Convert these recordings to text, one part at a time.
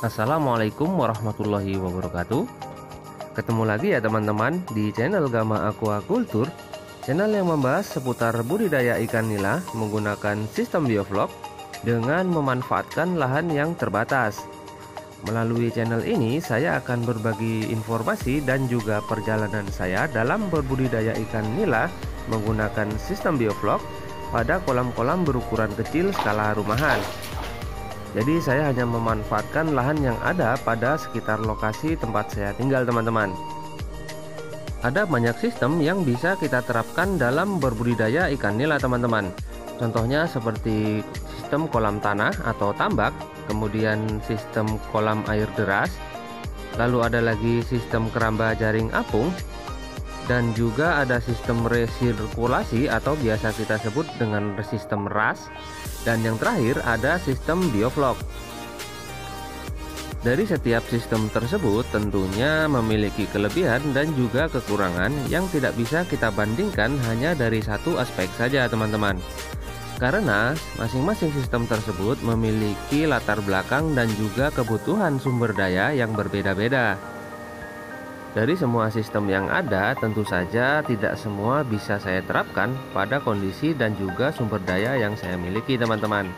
Assalamualaikum warahmatullahi wabarakatuh. Ketemu lagi ya teman-teman di channel Gama Aquaculture, channel yang membahas seputar budidaya ikan nila menggunakan sistem bioflok dengan memanfaatkan lahan yang terbatas. Melalui channel ini saya akan berbagi informasi dan juga perjalanan saya dalam berbudidaya ikan nila menggunakan sistem bioflok pada kolam-kolam berukuran kecil skala rumahan. Jadi saya hanya memanfaatkan lahan yang ada pada sekitar lokasi tempat saya tinggal teman-teman. Ada banyak sistem yang bisa kita terapkan dalam berbudidaya ikan nila teman-teman. Contohnya seperti sistem kolam tanah atau tambak, kemudian sistem kolam air deras, lalu ada lagi sistem keramba jaring apung, dan juga ada sistem resirkulasi atau biasa kita sebut dengan sistem RAS. Dan yang terakhir ada sistem bioflok. Dari setiap sistem tersebut tentunya memiliki kelebihan dan juga kekurangan yang tidak bisa kita bandingkan hanya dari satu aspek saja teman-teman. Karena masing-masing sistem tersebut memiliki latar belakang dan juga kebutuhan sumber daya yang berbeda-beda. Dari semua sistem yang ada, tentu saja tidak semua bisa saya terapkan pada kondisi dan juga sumber daya yang saya miliki teman-teman.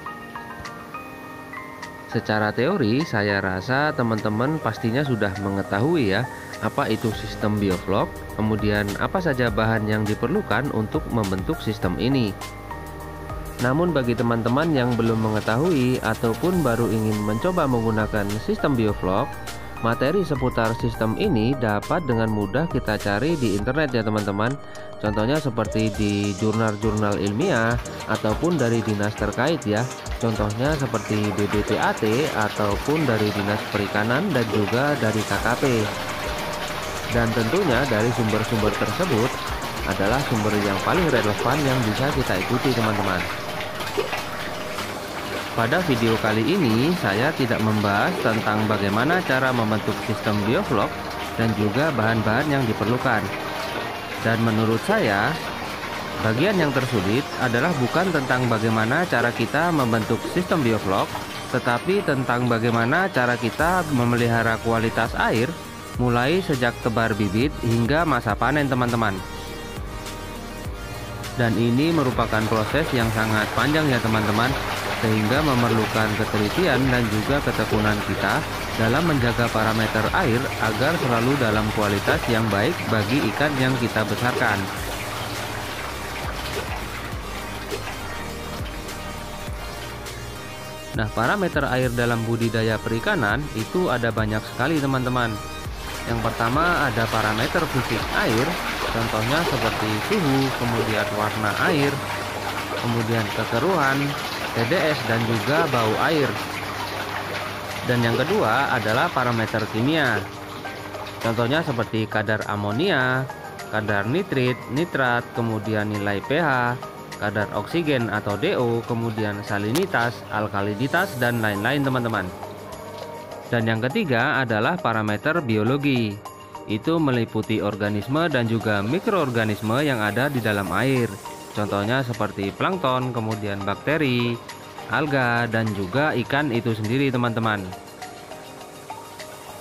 Secara teori, saya rasa teman-teman pastinya sudah mengetahui ya, apa itu sistem bioflok, kemudian apa saja bahan yang diperlukan untuk membentuk sistem ini. Namun bagi teman-teman yang belum mengetahui ataupun baru ingin mencoba menggunakan sistem bioflok, materi seputar sistem ini dapat dengan mudah kita cari di internet ya teman-teman. Contohnya seperti di jurnal-jurnal ilmiah ataupun dari dinas terkait ya. Contohnya seperti BBPAT ataupun dari Dinas Perikanan dan juga dari KKP. Dan tentunya dari sumber-sumber tersebut adalah sumber yang paling relevan yang bisa kita ikuti teman-teman. Pada video kali ini saya tidak membahas tentang bagaimana cara membentuk sistem bioflok dan juga bahan-bahan yang diperlukan. Dan menurut saya, bagian yang tersulit adalah bukan tentang bagaimana cara kita membentuk sistem bioflok, tetapi tentang bagaimana cara kita memelihara kualitas air mulai sejak tebar bibit hingga masa panen teman-teman. Dan ini merupakan proses yang sangat panjang ya teman-teman, sehingga memerlukan ketelitian dan juga ketekunan kita dalam menjaga parameter air agar selalu dalam kualitas yang baik bagi ikan yang kita besarkan. Nah, parameter air dalam budidaya perikanan itu ada banyak sekali teman-teman. Yang pertama ada parameter fisik air, contohnya seperti suhu, kemudian warna air, kemudian kekeruhan, TDS dan juga bau air. Dan yang kedua adalah parameter kimia. Contohnya seperti kadar amonia, kadar nitrit, nitrat, kemudian nilai pH, kadar oksigen atau DO, kemudian salinitas, alkalinitas dan lain-lain teman-teman. Dan yang ketiga adalah parameter biologi. Itu meliputi organisme dan juga mikroorganisme yang ada di dalam air. Contohnya seperti plankton, kemudian bakteri, alga, dan juga ikan itu sendiri teman-teman.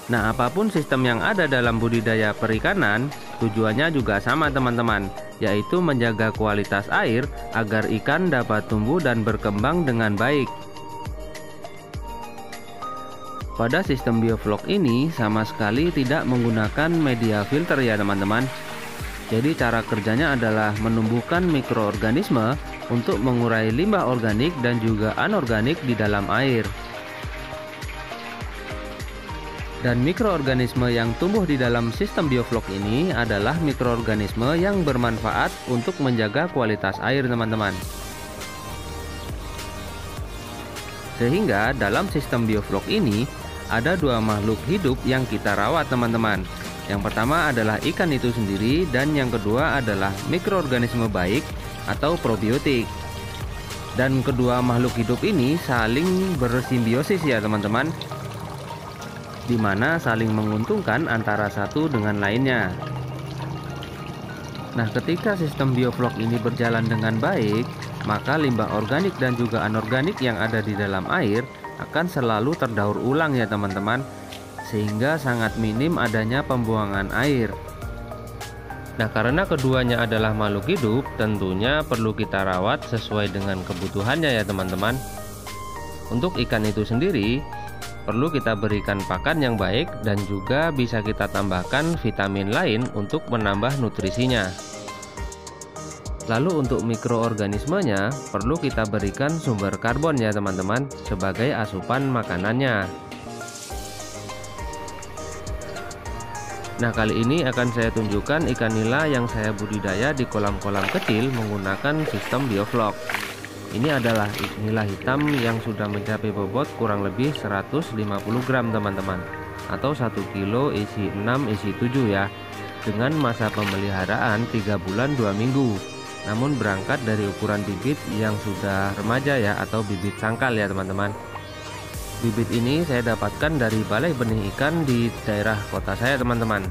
Nah, apapun sistem yang ada dalam budidaya perikanan, tujuannya juga sama teman-teman, yaitu menjaga kualitas air agar ikan dapat tumbuh dan berkembang dengan baik. Pada sistem bioflok ini sama sekali tidak menggunakan media filter ya teman-teman. Jadi cara kerjanya adalah menumbuhkan mikroorganisme untuk mengurai limbah organik dan juga anorganik di dalam air. Dan mikroorganisme yang tumbuh di dalam sistem bioflok ini adalah mikroorganisme yang bermanfaat untuk menjaga kualitas air teman-teman. Sehingga dalam sistem bioflok ini ada dua makhluk hidup yang kita rawat teman-teman. Yang pertama adalah ikan itu sendiri dan yang kedua adalah mikroorganisme baik atau probiotik. Dan kedua makhluk hidup ini saling bersimbiosis ya teman-teman, di mana saling menguntungkan antara satu dengan lainnya. Nah, ketika sistem bioflok ini berjalan dengan baik, maka limbah organik dan juga anorganik yang ada di dalam air akan selalu terdaur ulang ya teman-teman, sehingga sangat minim adanya pembuangan air. Nah, karena keduanya adalah makhluk hidup, tentunya perlu kita rawat sesuai dengan kebutuhannya ya teman-teman. Untuk ikan itu sendiri, perlu kita berikan pakan yang baik dan juga bisa kita tambahkan vitamin lain untuk menambah nutrisinya. Lalu untuk mikroorganismenya, perlu kita berikan sumber karbon ya teman-teman sebagai asupan makanannya. Nah, kali ini akan saya tunjukkan ikan nila yang saya budidaya di kolam-kolam kecil menggunakan sistem bioflok. Ini adalah nila hitam yang sudah mencapai bobot kurang lebih 150 gram teman-teman, atau 1 kilo isi 6 isi 7 ya, dengan masa pemeliharaan 3 bulan 2 minggu. Namun berangkat dari ukuran bibit yang sudah remaja ya, atau bibit sangkal ya teman-teman. Bibit ini saya dapatkan dari balai benih ikan di daerah kota saya teman-teman.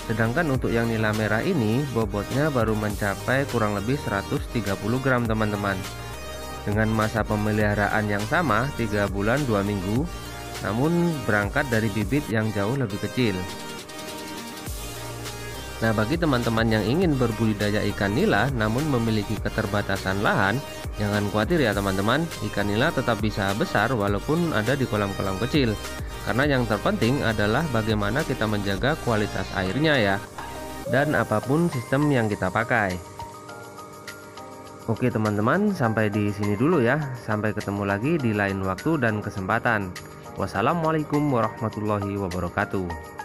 Sedangkan untuk yang nila merah ini bobotnya baru mencapai kurang lebih 130 gram teman-teman, dengan masa pemeliharaan yang sama 3 bulan 2 minggu, namun berangkat dari bibit yang jauh lebih kecil. Nah, bagi teman-teman yang ingin berbudidaya ikan nila namun memiliki keterbatasan lahan, jangan khawatir ya teman-teman, ikan nila tetap bisa besar walaupun ada di kolam-kolam kecil. Karena yang terpenting adalah bagaimana kita menjaga kualitas airnya ya, dan apapun sistem yang kita pakai. Oke teman-teman, sampai di sini dulu ya. Sampai ketemu lagi di lain waktu dan kesempatan. Wassalamualaikum warahmatullahi wabarakatuh.